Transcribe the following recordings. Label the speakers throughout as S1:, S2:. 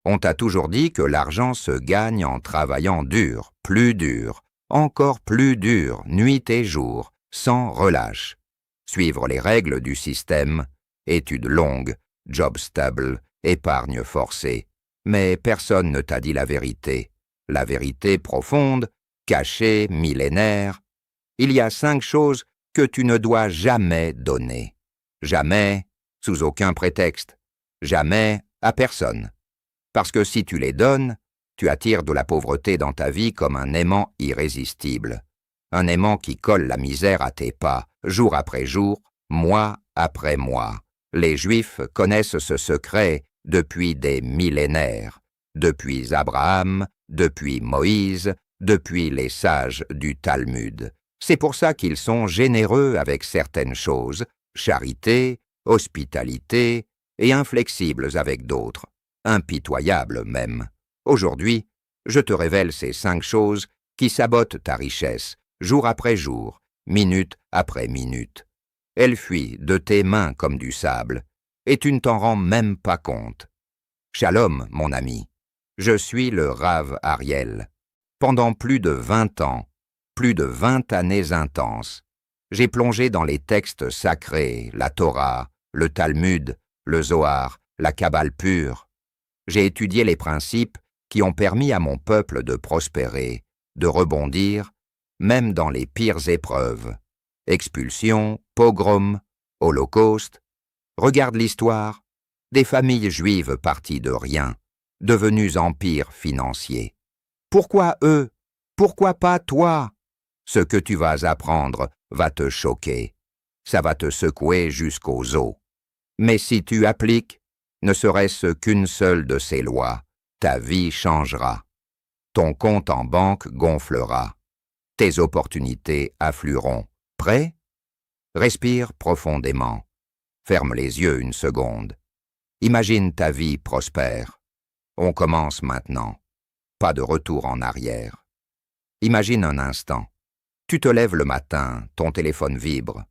S1: On t'a toujours dit que l'argent se gagne en travaillant dur, encore plus dur, nuit et jour, sans relâche. Suivre les règles du système, études longues, job stable, épargne forcée. Mais personne ne t'a dit la vérité profonde, cachée, millénaire. Il y a 5 choses que tu ne dois jamais donner. Jamais, sous aucun prétexte. Jamais à personne. Parce que si tu les donnes, tu attires de la pauvreté dans ta vie comme un aimant irrésistible. Un aimant qui colle la misère à tes pas, jour après jour, mois après mois. Les Juifs connaissent ce secret depuis des millénaires. Depuis Abraham, depuis Moïse, depuis les sages du Talmud. C'est pour ça qu'ils sont généreux avec certaines choses, charité, hospitalité, et inflexibles avec d'autres, impitoyables même. Aujourd'hui, je te révèle ces 5 choses qui sabotent ta richesse, jour après jour, minute après minute. Elles fuient de tes mains comme du sable, et tu ne t'en rends même pas compte. Shalom, mon ami. Je suis le Rav Ariel. Pendant plus de 20 ans, plus de 20 années intenses, j'ai plongé dans les textes sacrés, la Torah, le Talmud, le Zohar, la Kabbale pure. J'ai étudié les principes qui ont permis à mon peuple de prospérer, de rebondir, même dans les pires épreuves. Expulsion, pogrom, holocauste. Regarde l'histoire, des familles juives parties de rien, devenues empires financiers. Pourquoi eux? Pourquoi pas toi? Ce que tu vas apprendre va te choquer. Ça va te secouer jusqu'aux os. Mais si tu appliques, ne serait-ce qu'une seule de ces lois, ta vie changera. Ton compte en banque gonflera. Tes opportunités afflueront. Prêt? Respire profondément. Ferme les yeux une seconde. Imagine ta vie prospère. On commence maintenant. Pas de retour en arrière. Imagine un instant. Tu te lèves le matin, ton téléphone vibre.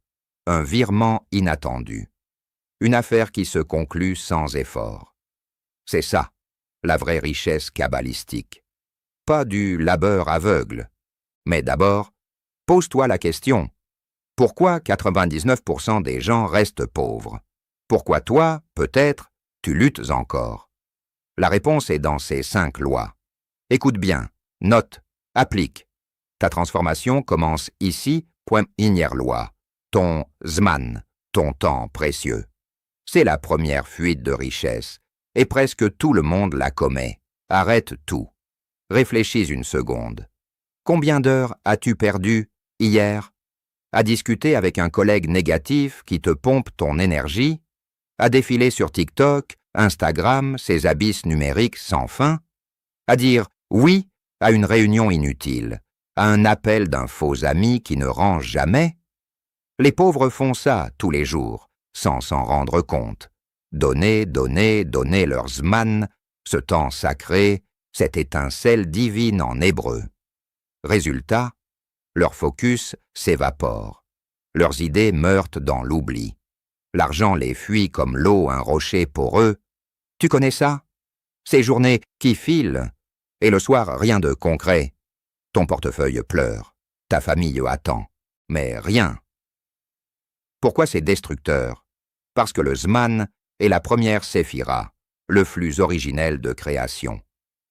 S1: Un virement inattendu. Une affaire qui se conclut sans effort. C'est ça, la vraie richesse kabbalistique. Pas du labeur aveugle. Mais d'abord, pose-toi la question. Pourquoi 99% des gens restent pauvres? Pourquoi toi, peut-être, tu luttes encore? La réponse est dans ces 5 lois. Écoute bien, note, applique. Ta transformation commence ici, première loi. Ton zman, ton temps précieux. C'est la première fuite de richesse, et presque tout le monde la commet. Arrête tout. Réfléchis une seconde. Combien d'heures as-tu perdu hier? À discuter avec un collègue négatif qui te pompe ton énergie? À défiler sur TikTok, Instagram, ces abysses numériques sans fin? À dire oui à une réunion inutile, à un appel d'un faux ami qui ne range jamais? Les pauvres font ça tous les jours, sans s'en rendre compte. Donner leur zman, ce temps sacré, cette étincelle divine en hébreu. Résultat, leur focus s'évapore. Leurs idées meurent dans l'oubli. L'argent les fuit comme l'eau un rocher poreux. Tu connais ça? Ces journées qui filent, et le soir rien de concret. Ton portefeuille pleure, ta famille attend, mais rien. Pourquoi c'est destructeur? Parce que le Zman est la première séphira, le flux originel de création.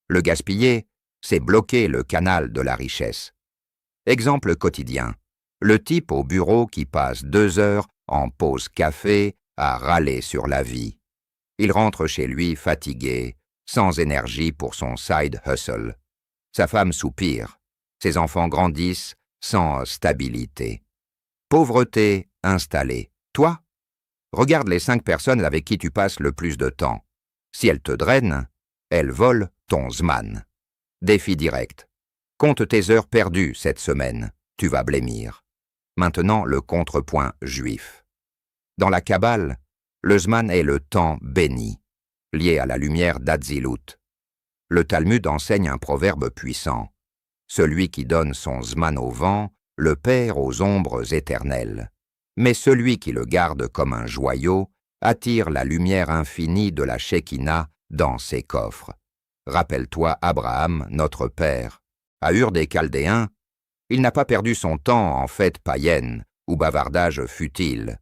S1: Le gaspiller, c'est bloquer le canal de la richesse. Exemple quotidien, le type au bureau qui passe 2 heures en pause café à râler sur la vie. Il rentre chez lui fatigué, sans énergie pour son side hustle. Sa femme soupire, ses enfants grandissent sans stabilité. Pauvreté installée. Toi? Regarde les 5 personnes avec qui tu passes le plus de temps. Si elles te drainent, elles volent ton zman. Défi direct. Compte tes heures perdues cette semaine, tu vas blêmir. Maintenant, le contrepoint juif. Dans la Kabbale, le Zman est le temps béni, lié à la lumière d'Atzilut. Le Talmud enseigne un proverbe puissant. Celui qui donne son Zman au vent, le perd aux ombres éternelles. Mais celui qui le garde comme un joyau attire la lumière infinie de la Shekinah dans ses coffres. Rappelle-toi Abraham, notre père. À Ur des Chaldéens, il n'a pas perdu son temps en fêtes païennes ou bavardages futiles.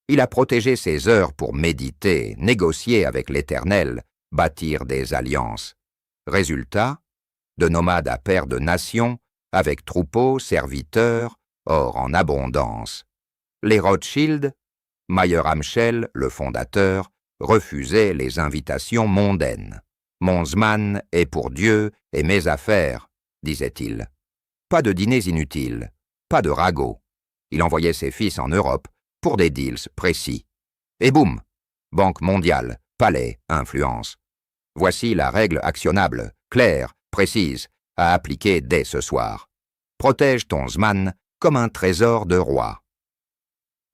S1: Il a protégé ses heures pour méditer, négocier avec l'Éternel, bâtir des alliances. Résultat, de nomade à père de nation, avec troupeaux, serviteurs, or en abondance. Les Rothschild, Mayer Amschel, le fondateur, refusaient les invitations mondaines. « Mon Zman est pour Dieu et mes affaires », disait-il. Pas de dîners inutiles, pas de ragots. Il envoyait ses fils en Europe pour des deals précis. Et boum, Banque mondiale, palais, influence. Voici la règle actionnable, claire, précise, à appliquer dès ce soir. Protège ton Zman comme un trésor de roi.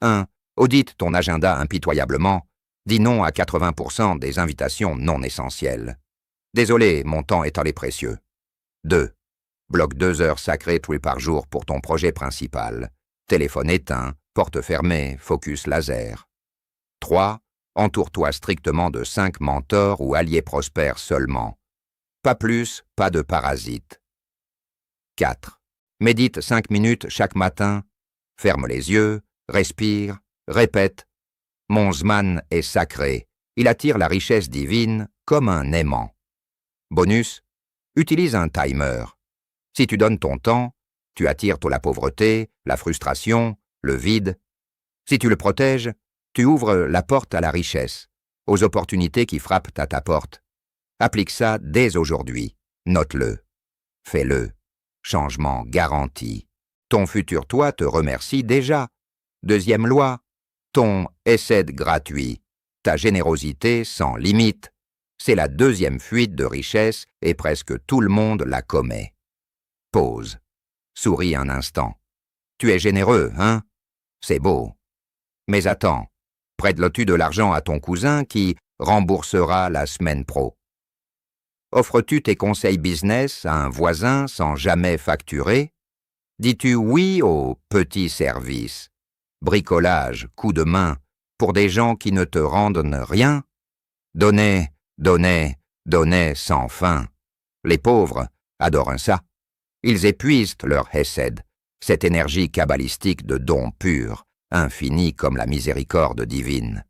S1: 1. Audite ton agenda impitoyablement. Dis non à 80% des invitations non essentielles. Désolé, mon temps est allé précieux. 2. Bloque 2 heures sacrées par jour pour ton projet principal. Téléphone éteint, porte fermée, focus laser. 3. Entoure-toi strictement de 5 mentors ou alliés prospères seulement. Pas plus, pas de parasites. 4. Médite 5 minutes chaque matin. Ferme les yeux, respire, répète. Mon Zman est sacré. Il attire la richesse divine comme un aimant. Bonus, utilise un timer. Si tu donnes ton temps, tu attires la pauvreté, la frustration, le vide. Si tu le protèges, tu ouvres la porte à la richesse, aux opportunités qui frappent à ta porte. Applique ça dès aujourd'hui. Note-le. Fais-le. Changement garanti. Ton futur toi te remercie déjà. Deuxième loi. Ton essai gratuit. Ta générosité sans limite. C'est la deuxième fuite de richesse et presque tout le monde la commet. Pause. Souris un instant. Tu es généreux, hein? C'est beau. Mais attends, prête-tu de l'argent à ton cousin qui remboursera la semaine pro? Offres-tu tes conseils business à un voisin sans jamais facturer? Dis-tu oui aux petits services? Bricolage, coup de main, pour des gens qui ne te rendent rien? Donner, donner, donner sans fin. Les pauvres adorent ça. Ils épuisent leur hesed, cette énergie kabbalistique de don pur, infinie comme la miséricorde divine.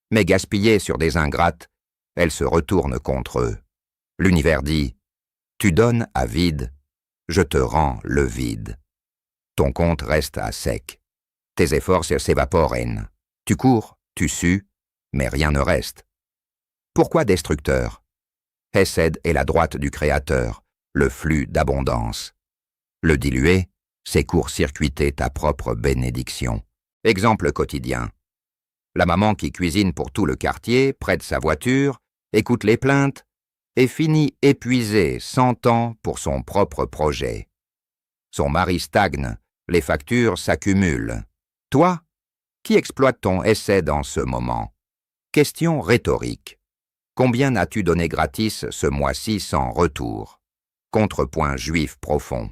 S1: Mais gaspillée sur des ingrates, elle se retourne contre eux. L'univers dit « Tu donnes à vide, je te rends le vide. » Ton compte reste à sec. Tes efforts s'évaporent. Tu cours, tu sues, mais rien ne reste. Pourquoi destructeur? Hesed est la droite du Créateur, le flux d'abondance. Le diluer, c'est court-circuiter ta propre bénédiction. Exemple quotidien. La maman qui cuisine pour tout le quartier, prête sa voiture, écoute les plaintes, et finit épuisée, sans temps pour son propre projet. Son mari stagne, les factures s'accumulent. Toi, qui exploite ton essai dans ce moment? Question rhétorique. Combien as-tu donné gratis ce mois-ci sans retour? Contrepoint juif profond.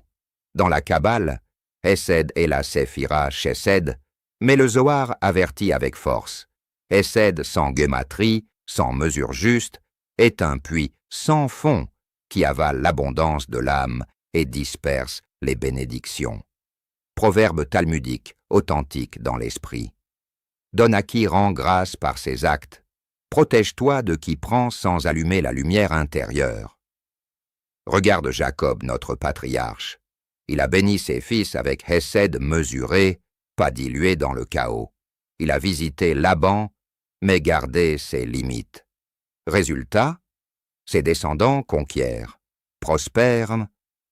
S1: Dans la Kabbale, Hesed est la Séphira Chesed, mais le Zohar avertit avec force. Hesed sans guématrie, sans mesure juste, est un puits sans fond qui avale l'abondance de l'âme et disperse les bénédictions. Proverbe talmudique, authentique dans l'esprit. Donne à qui rend grâce par ses actes. Protège-toi de qui prend sans allumer la lumière intérieure. Regarde Jacob, notre patriarche. Il a béni ses fils avec Hesed mesuré, pas dilué dans le chaos. Il a visité Laban, mais gardé ses limites. Résultat, ses descendants conquièrent, prospèrent,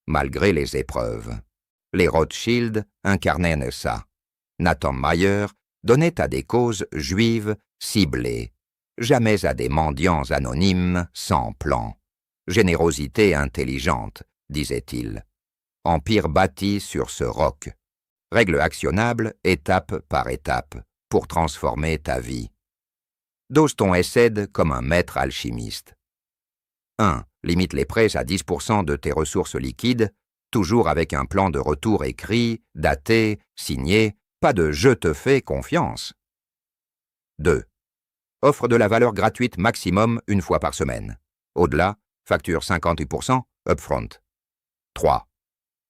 S1: malgré les épreuves. Les Rothschild incarnaient ça. Nathan Mayer donnait à des causes juives ciblées, jamais à des mendiants anonymes sans plan. Générosité intelligente, disait-il. Empire bâti sur ce roc. Règle actionnable, étape par étape, pour transformer ta vie. Dose ton Hesed comme un maître alchimiste. 1. Limite les prêts à 10% de tes ressources liquides, toujours avec un plan de retour écrit, daté, signé, pas de « je te fais confiance ». 2. Offre de la valeur gratuite maximum une fois par semaine. Au-delà, Facture 58% upfront. 3.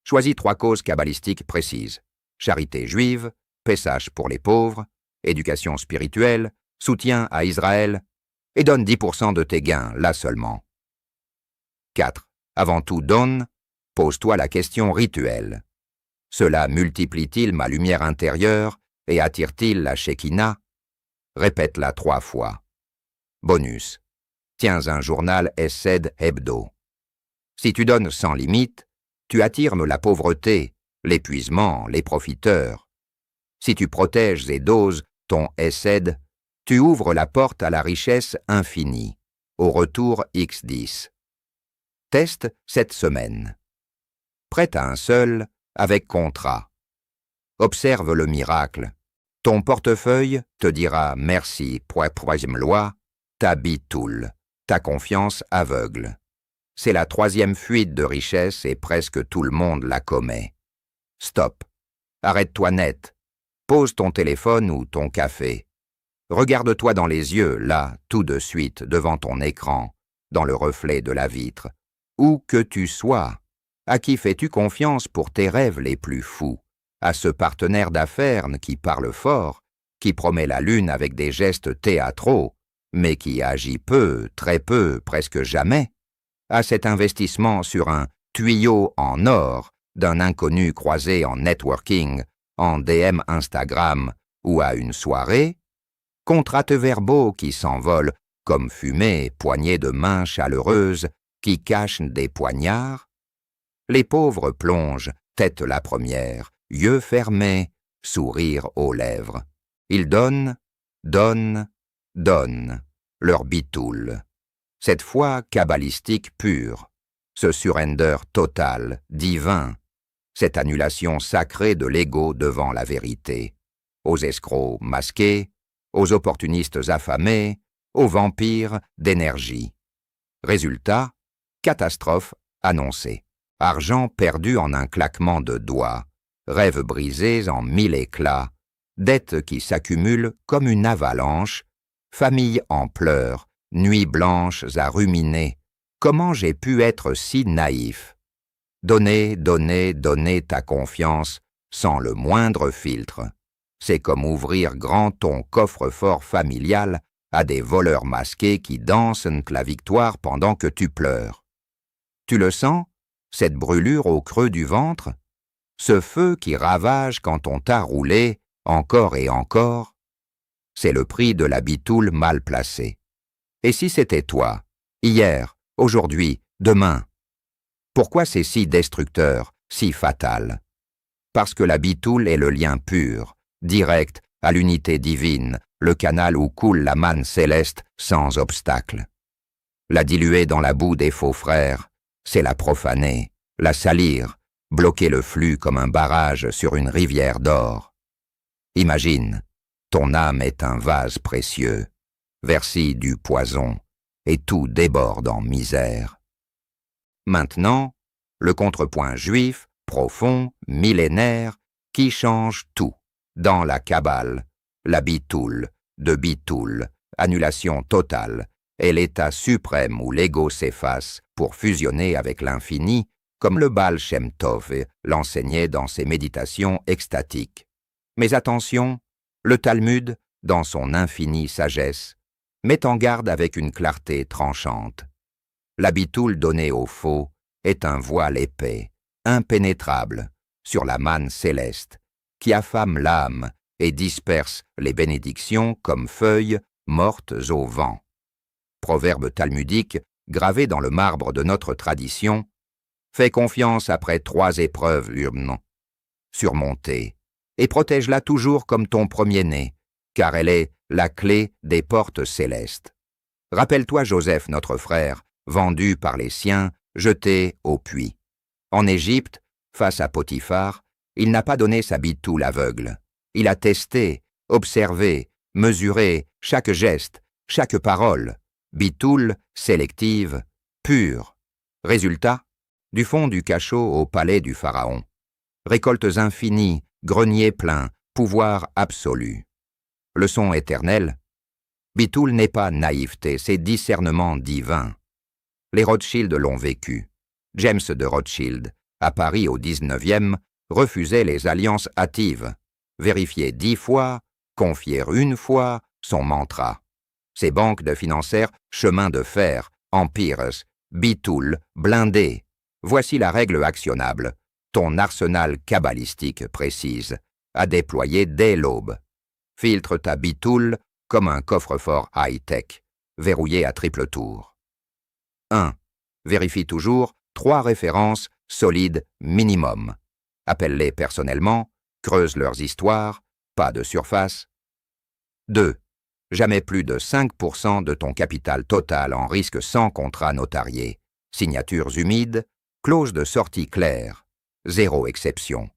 S1: Choisis 3 causes kabbalistiques précises. Charité juive, Pessach pour les pauvres, éducation spirituelle, soutien à Israël, et donne 10% de tes gains, là seulement. 4. Avant tout donne, pose-toi la question rituelle. Cela multiplie-t-il ma lumière intérieure et attire-t-il la Shekinah? Répète-la 3 fois. Bonus. Tiens un journal Hesed hebdo. Si tu donnes sans limite, tu attires la pauvreté, l'épuisement, les profiteurs. Si tu protèges et doses ton Hesed, tu ouvres la porte à la richesse infinie, au retour x10. Teste cette semaine. Prête à un seul, avec contrat. Observe le miracle. Ton portefeuille te dira merci, loi, ta bitoule, ta confiance aveugle. C'est la 3e fuite de richesse et presque tout le monde la commet. Stop. Arrête-toi net. Pose ton téléphone ou ton café. Regarde-toi dans les yeux, là, tout de suite, devant ton écran, dans le reflet de la vitre. Où que tu sois, à qui fais-tu confiance pour tes rêves les plus fous? À ce partenaire d'affaires qui parle fort, qui promet la lune avec des gestes théâtraux, mais qui agit peu, très peu, presque jamais? À cet investissement sur un tuyau en or d'un inconnu croisé en networking, en DM Instagram ou à une soirée? Contrats-verbaux qui s'envolent comme fumée, poignées de mains chaleureuses qui cachent des poignards? Les pauvres plongent, tête la première, yeux fermés, sourire aux lèvres. Ils donnent, donnent, donnent, leur bitoule. Cette foi kabbalistique pure, ce surrender total, divin, cette annulation sacrée de l'ego devant la vérité, aux escrocs masqués, aux opportunistes affamés, aux vampires d'énergie. Résultat, catastrophe annoncée. Argent perdu en un claquement de doigts, rêves brisés en 1000 éclats, dettes qui s'accumulent comme une avalanche, famille en pleurs, nuits blanches à ruminer. Comment j'ai pu être si naïf? Donner, donner, donner ta confiance sans le moindre filtre. C'est comme ouvrir grand ton coffre-fort familial à des voleurs masqués qui dansent la victoire pendant que tu pleures. Tu le sens, cette brûlure au creux du ventre? Ce feu qui ravage quand on t'a roulé, encore et encore? C'est le prix de la bitoule mal placée. Et si c'était toi, hier, aujourd'hui, demain? Pourquoi c'est si destructeur, si fatal? Parce que la bitoule est le lien pur, direct à l'unité divine, le canal où coule la manne céleste sans obstacle. La diluer dans la boue des faux frères, c'est la profaner, la salir, bloquer le flux comme un barrage sur une rivière d'or. Imagine, ton âme est un vase précieux, versi du poison, et tout déborde en misère. Maintenant, le contrepoint juif, profond, millénaire, qui change tout, dans la Kabbale, la bitoule, de bitoule, annulation totale, est l'état suprême où l'ego s'efface pour fusionner avec l'infini, comme le Baal Shem Tov l'enseignait dans ses méditations extatiques. Mais attention, le Talmud, dans son infinie sagesse, met en garde avec une clarté tranchante. La bitoule donnée au faux est un voile épais, impénétrable, sur la manne céleste, qui affame l'âme et disperse les bénédictions comme feuilles mortes au vent. Proverbe talmudique gravé dans le marbre de notre tradition, fais confiance après 3 épreuves surmontées, et protège-la toujours comme ton premier-né, car elle est la clé des portes célestes. Rappelle-toi Joseph, notre frère, vendu par les siens, jeté au puits. En Égypte, face à Potiphar, il n'a pas donné sa bitoule aveugle. Il a testé, observé, mesuré chaque geste, chaque parole, bitoule sélective, pure. Résultat, du fond du cachot au palais du Pharaon. Récoltes infinies, greniers pleins, pouvoir absolu. Leçon éternelle, bitoule n'est pas naïveté, c'est discernement divin. Les Rothschild l'ont vécu. James de Rothschild, à Paris au XIXe, refusait les alliances hâtives. Vérifier 10 fois, confier une fois, son mantra. Ses banques de financières, chemin de fer, empires, bitoul, blindés. Voici la règle actionnable, ton arsenal cabalistique précise, à déployer dès l'aube. Filtre ta bitoule comme un coffre-fort high-tech, verrouillé à triple tour. 1. Vérifie toujours 3 références solides minimum. Appelle-les personnellement, creuse leurs histoires, pas de surface. 2. Jamais plus de 5% de ton capital total en risque sans contrat notarié. Signatures humides, clause de sortie claire. 0 exception.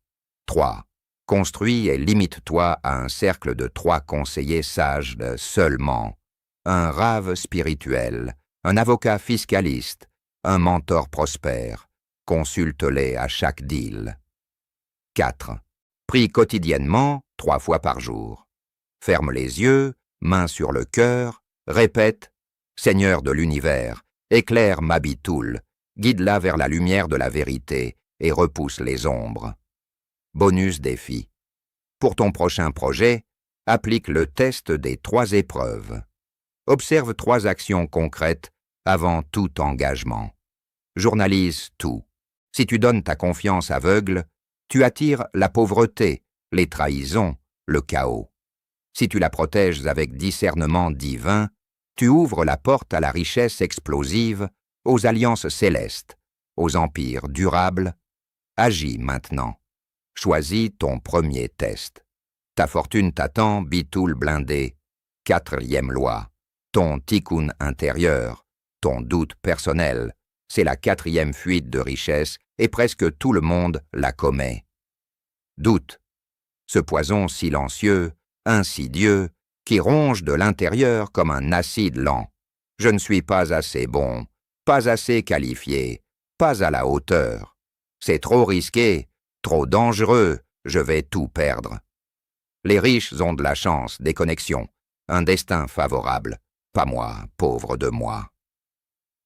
S1: 3. Construis et limite-toi à un cercle de 3 conseillers sages seulement. Un rave spirituel, un avocat fiscaliste, un mentor prospère. Consulte-les à chaque deal. 4. Prie quotidiennement, 3 fois par jour. Ferme les yeux, main sur le cœur, répète « Seigneur de l'univers, éclaire ma bitoule, guide-la vers la lumière de la vérité et repousse les ombres. » Bonus défi. Pour ton prochain projet, applique le test des 3 épreuves. Observe 3 actions concrètes avant tout engagement. Journalise tout. Si tu donnes ta confiance aveugle, tu attires la pauvreté, les trahisons, le chaos. Si tu la protèges avec discernement divin, tu ouvres la porte à la richesse explosive, aux alliances célestes, aux empires durables. Agis maintenant. Choisis ton premier test. Ta fortune t'attend, bitoule blindé. 4e loi. Ton tikkun intérieur, ton doute personnel, c'est la 4e fuite de richesse et presque tout le monde la commet. Doute. Ce poison silencieux, insidieux, qui ronge de l'intérieur comme un acide lent. Je ne suis pas assez bon, pas assez qualifié, pas à la hauteur. C'est trop risqué, trop dangereux, je vais tout perdre. Les riches ont de la chance, des connexions, un destin favorable. Pas moi, pauvre de moi.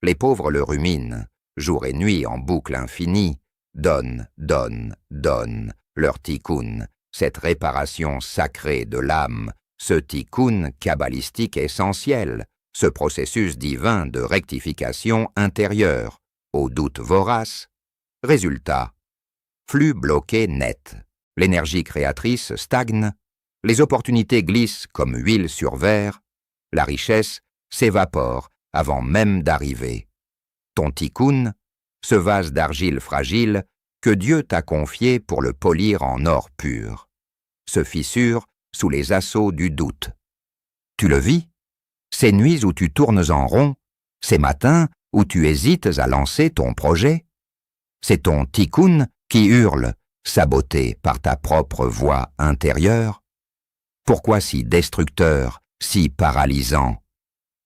S1: Les pauvres le ruminent, jour et nuit en boucle infinie, donnent, donnent, donnent, leur tikkun, cette réparation sacrée de l'âme, ce tikkun kabbalistique essentiel, ce processus divin de rectification intérieure, au doute vorace. Résultat, flux bloqué net, l'énergie créatrice stagne, les opportunités glissent comme huile sur verre, la richesse s'évapore avant même d'arriver. Ton tikkun, ce vase d'argile fragile que Dieu t'a confié pour le polir en or pur, se fissure sous les assauts du doute. Tu le vis? Ces nuits où tu tournes en rond, ces matins où tu hésites à lancer ton projet? C'est ton tikkun qui hurle, saboté par ta propre voix intérieure? Pourquoi si destructeur, si paralysant?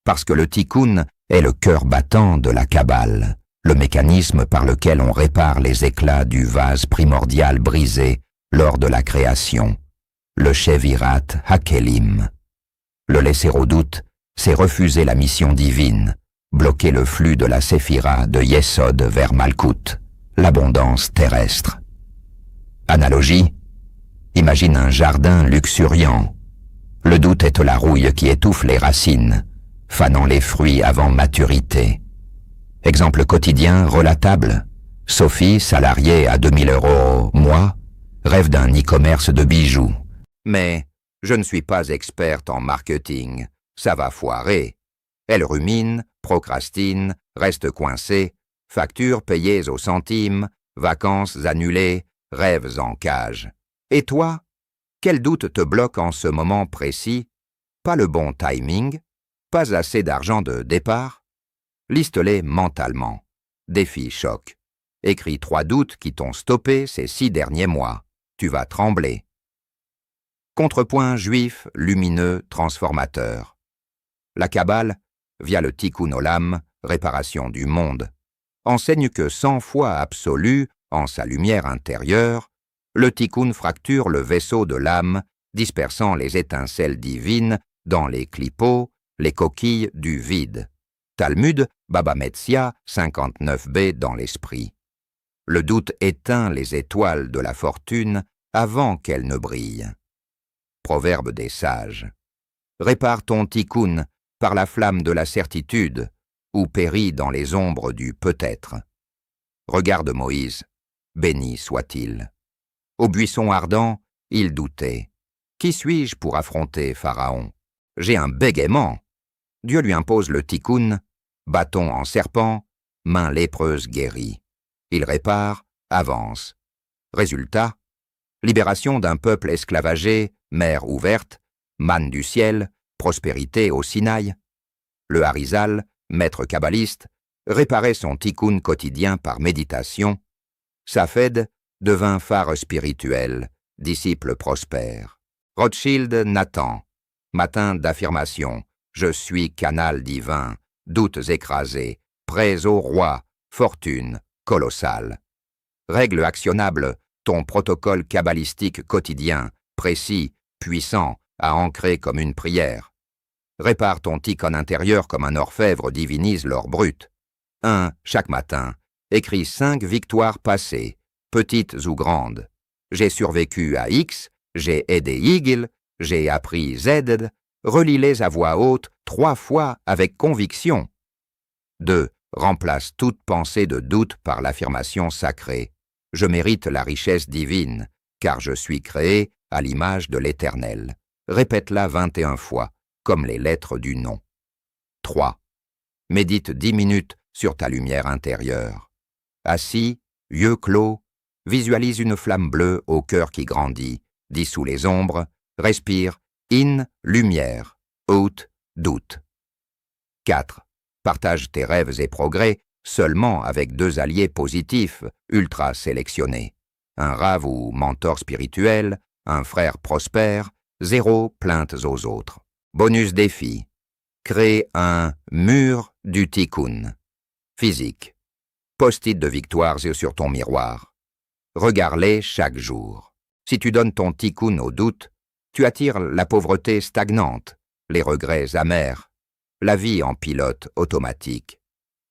S1: Parce que le tikkun est le cœur battant de la Kabbale, le mécanisme par lequel on répare les éclats du vase primordial brisé lors de la création, le Shevirat Hakelim. Le laisser au doute, c'est refuser la mission divine, bloquer le flux de la séphira de Yesod vers Malkout, l'abondance terrestre. Analogie, imagine un jardin luxuriant. Le doute est la rouille qui étouffe les racines, fanant les fruits avant maturité. Exemple quotidien relatable. Sophie, salariée à 2000 € mois, rêve d'un e-commerce de bijoux. Mais je ne suis pas experte en marketing, ça va foirer. Elle rumine, procrastine, reste coincée, factures payées au centime, vacances annulées, rêves en cage. Et toi? Quel doute te bloque en ce moment précis? Pas le bon timing? Pas assez d'argent de départ? Liste-les mentalement. Défi choc. Écris 3 doutes qui t'ont stoppé ces 6 derniers mois. Tu vas trembler. Contrepoint juif, lumineux, transformateur. La Kabbale, via le Tikkun Olam, réparation du monde, enseigne que 100 fois absolu, en sa lumière intérieure, le Tikkun fracture le vaisseau de l'âme, dispersant les étincelles divines dans les clipots, les coquilles du vide. Talmud, Baba Metzia, 59b dans l'esprit. Le doute éteint les étoiles de la fortune avant qu'elles ne brillent. Proverbe des sages. Répare ton tikkun par la flamme de la certitude, ou périt dans les ombres du peut-être. Regarde Moïse, béni soit-il. Au buisson ardent, il doutait. Qui suis-je pour affronter Pharaon? J'ai un bégaiement. Dieu lui impose le tikkun, bâton en serpent, main lépreuse guérie. Il répare, avance. Résultat, libération d'un peuple esclavagé, mer ouverte, manne du ciel, prospérité au Sinaï. Le Harizal, maître kabbaliste, réparait son tikkun quotidien par méditation. Safed devint phare spirituel, disciple prospère. Rothschild Nathan, matin d'affirmation, je suis canal divin, doutes écrasés, prêts au roi, fortune colossale. Règle actionnable, ton protocole kabbalistique quotidien, précis, puissant, à ancrer comme une prière. Répare ton tikkun intérieur comme un orfèvre divinise l'or brut. 1. Chaque matin, écris 5 victoires passées, petites ou grandes. J'ai survécu à X, j'ai aidé Y, j'ai appris Z, relis-les à voix haute 3 fois avec conviction. 2. Remplace toute pensée de doute par l'affirmation sacrée. Je mérite la richesse divine, car je suis créé à l'image de l'Éternel. Répète-la 21 fois, comme les lettres du nom. 3. Médite 10 minutes sur ta lumière intérieure. Assis, yeux clos, visualise une flamme bleue au cœur qui grandit, dissout les ombres, respire, in, lumière, out, doute. 4. Partage tes rêves et progrès seulement avec 2 alliés positifs, ultra sélectionnés. Un rave ou mentor spirituel, un frère prospère, 0 plaintes aux autres. Bonus défi. Crée un mur du tikkun. Physique. Post-it de victoires sur ton miroir. Regarde-les chaque jour. Si tu donnes ton tikkun au doute, tu attires la pauvreté stagnante, les regrets amers, la vie en pilote automatique.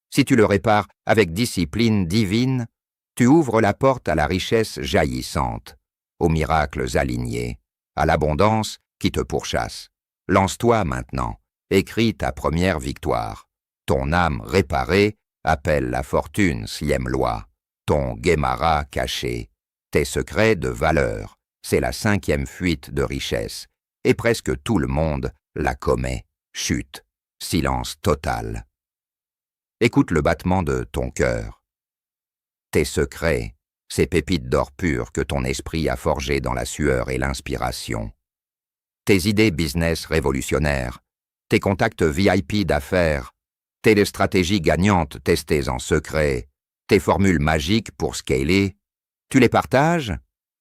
S1: Si tu le répares avec discipline divine, tu ouvres la porte à la richesse jaillissante, aux miracles alignés, à l'abondance qui te pourchasse. Lance-toi maintenant, écris ta première victoire. Ton âme réparée appelle la fortune, 6e loi. Ton Guémara caché, tes secrets de valeur, c'est la 5e fuite de richesse, et presque tout le monde la commet. Chute, silence total. Écoute le battement de ton cœur. Tes secrets, ces pépites d'or pur que ton esprit a forgées dans la sueur et l'inspiration. Tes idées business révolutionnaires, tes contacts VIP d'affaires, tes stratégies gagnantes testées en secret, tes formules magiques pour scaler, tu les partages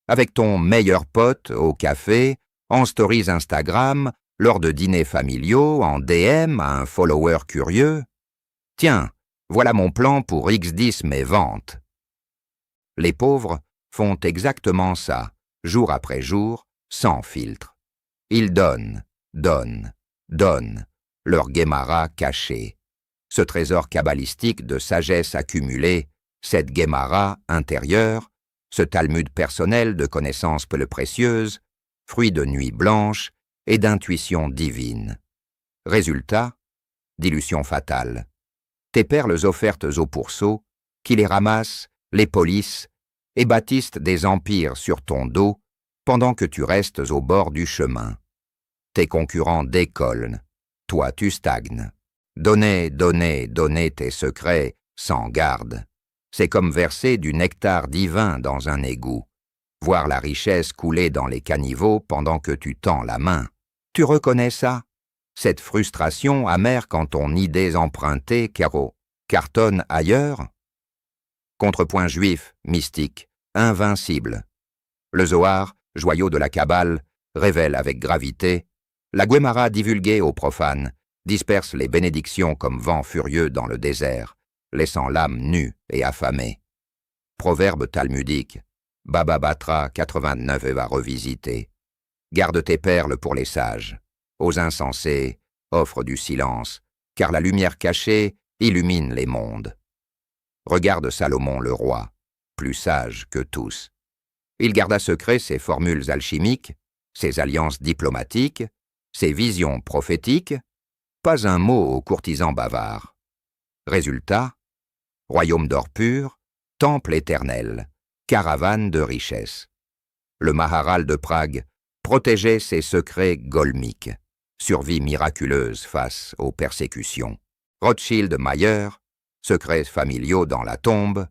S1: avec ton meilleur pote au café, en stories Instagram, lors de dîners familiaux, en DM à un follower curieux. Tiens, voilà mon plan pour X10 mes ventes. Les pauvres font exactement ça, jour après jour, sans filtre. Ils donnent, donnent, donnent, leur Guémara caché. Ce trésor kabbalistique de sagesse accumulée, cette Guémara intérieure, ce Talmud personnel de connaissances peu précieuses, fruit de nuits blanches et d'intuition divine. Résultat, dilution fatale. Tes perles offertes au pourceau, qui les ramassent, les polissent et bâtissent des empires sur ton dos pendant que tu restes au bord du chemin. Tes concurrents décollent, toi tu stagnes. Donner, donner, donner tes secrets sans garde. C'est comme verser du nectar divin dans un égout, voir la richesse couler dans les caniveaux pendant que tu tends la main. Tu reconnais ça? Cette frustration amère quand ton idée empruntée cartonne ailleurs? Contrepoint juif, mystique, invincible. Le Zohar, joyau de la Kabbale, révèle avec gravité. La Guémara divulguée aux profanes disperse les bénédictions comme vent furieux dans le désert, laissant l'âme nue et affamée. Proverbe talmudique, Baba Batra 89 et va revisiter. Garde tes perles pour les sages. Aux insensés, offre du silence, car la lumière cachée illumine les mondes. Regarde Salomon le roi, plus sage que tous. Il garda secret ses formules alchimiques, ses alliances diplomatiques, ses visions prophétiques, pas un mot aux courtisans bavards. Résultat, royaume d'or pur, temple éternel, caravane de richesses. Le Maharal de Prague protégeait ses secrets golmiques, survie miraculeuse face aux persécutions. Rothschild Mayer, secrets familiaux dans la tombe,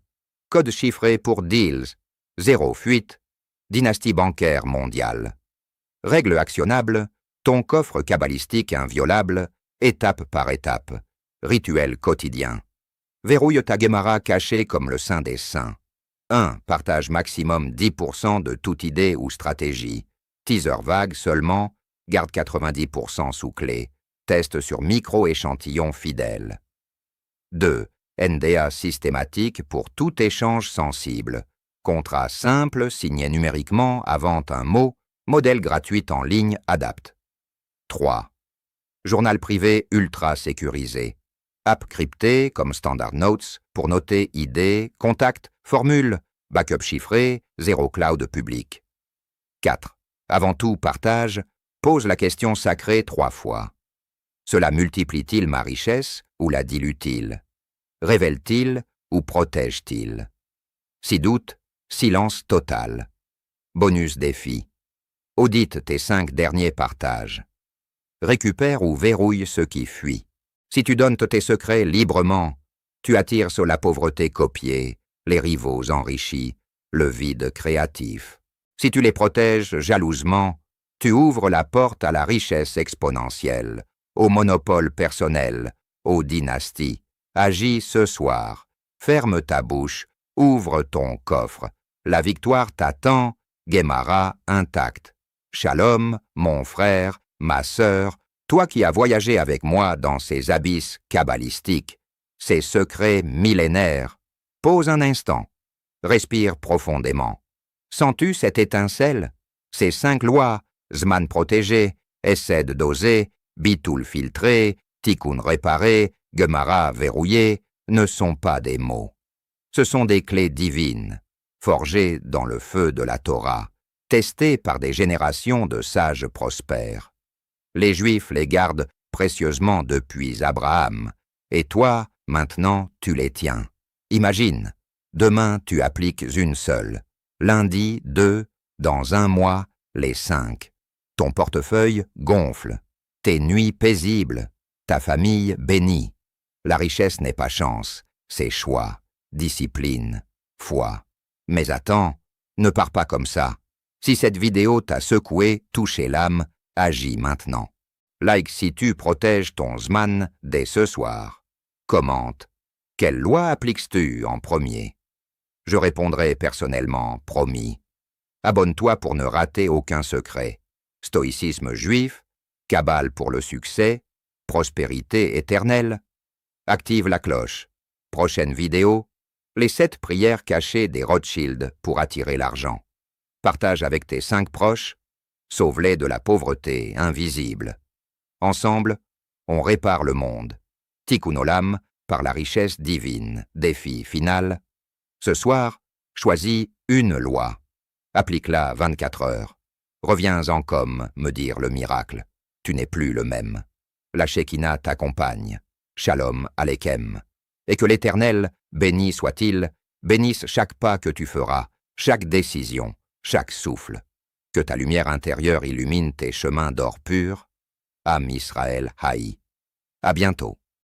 S1: code chiffré pour deals, zéro fuite, dynastie bancaire mondiale. Règle actionnable, ton coffre kabbalistique inviolable, étape par étape, rituel quotidien. Verrouille ta Gemara cachée comme le saint des saints. 1. Partage maximum 10% de toute idée ou stratégie. Teaser vague seulement, garde 90% sous clé. Test sur micro-échantillon fidèle. 2. NDA systématique pour tout échange sensible. Contrat simple signé numériquement avant un mot, modèle gratuit en ligne adapte. 3. Journal privé ultra sécurisé. App cryptée comme Standard Notes pour noter idées, contacts, formules, backup chiffré, zéro cloud public. 4. Avant tout partage, pose la question sacrée 3 fois. Cela multiplie-t-il ma richesse ou la dilue-t-il? Révèle-t-il ou protège-t-il? Si doute, silence total. Bonus défi. Audite tes 5 derniers partages. Récupère ou verrouille ce qui fuit. Si tu donnes tes secrets librement, tu attires sur la pauvreté copiée, les rivaux enrichis, le vide créatif. Si tu les protèges jalousement, tu ouvres la porte à la richesse exponentielle, au monopole personnel, aux dynasties. Agis ce soir, ferme ta bouche, ouvre ton coffre. La victoire t'attend, Gemara intacte. Shalom, mon frère, ma sœur, toi qui as voyagé avec moi dans ces abysses kabbalistiques, ces secrets millénaires, pose un instant, respire profondément. Sens-tu cette étincelle? Ces 5 lois, Zman protégé, Essed dosé, Bitoul filtré, Tikkun réparé, Gemara verrouillé, ne sont pas des mots. Ce sont des clés divines, forgées dans le feu de la Torah, testées par des générations de sages prospères. Les Juifs les gardent précieusement depuis Abraham, et toi, maintenant, tu les tiens. Imagine, demain tu appliques une seule, lundi 2, dans 1 mois, les 5. Ton portefeuille gonfle, tes nuits paisibles, ta famille bénie. La richesse n'est pas chance, c'est choix, discipline, foi. Mais attends, ne pars pas comme ça. Si cette vidéo t'a secoué, touché l'âme, agis maintenant. Like si tu protèges ton Zman dès ce soir. Commente. Quelle loi appliques-tu en premier? Je répondrai personnellement, promis. Abonne-toi pour ne rater aucun secret. Stoïcisme juif, Kabbale pour le succès, prospérité éternelle. Active la cloche. Prochaine vidéo, les 7 prières cachées des Rothschild pour attirer l'argent. Partage avec tes 5 proches, sauve-les de la pauvreté invisible. Ensemble, on répare le monde. Tikkun Olam par la richesse divine. Défi final. Ce soir, choisis une loi. Applique-la 24 heures. Reviens en com, me dire le miracle. Tu n'es plus le même. La Shekinah t'accompagne. Shalom Aleichem. Et que l'Éternel, béni soit-il, bénisse chaque pas que tu feras, chaque décision, chaque souffle. Que ta lumière intérieure illumine tes chemins d'or pur. Am Israël Haï. À bientôt.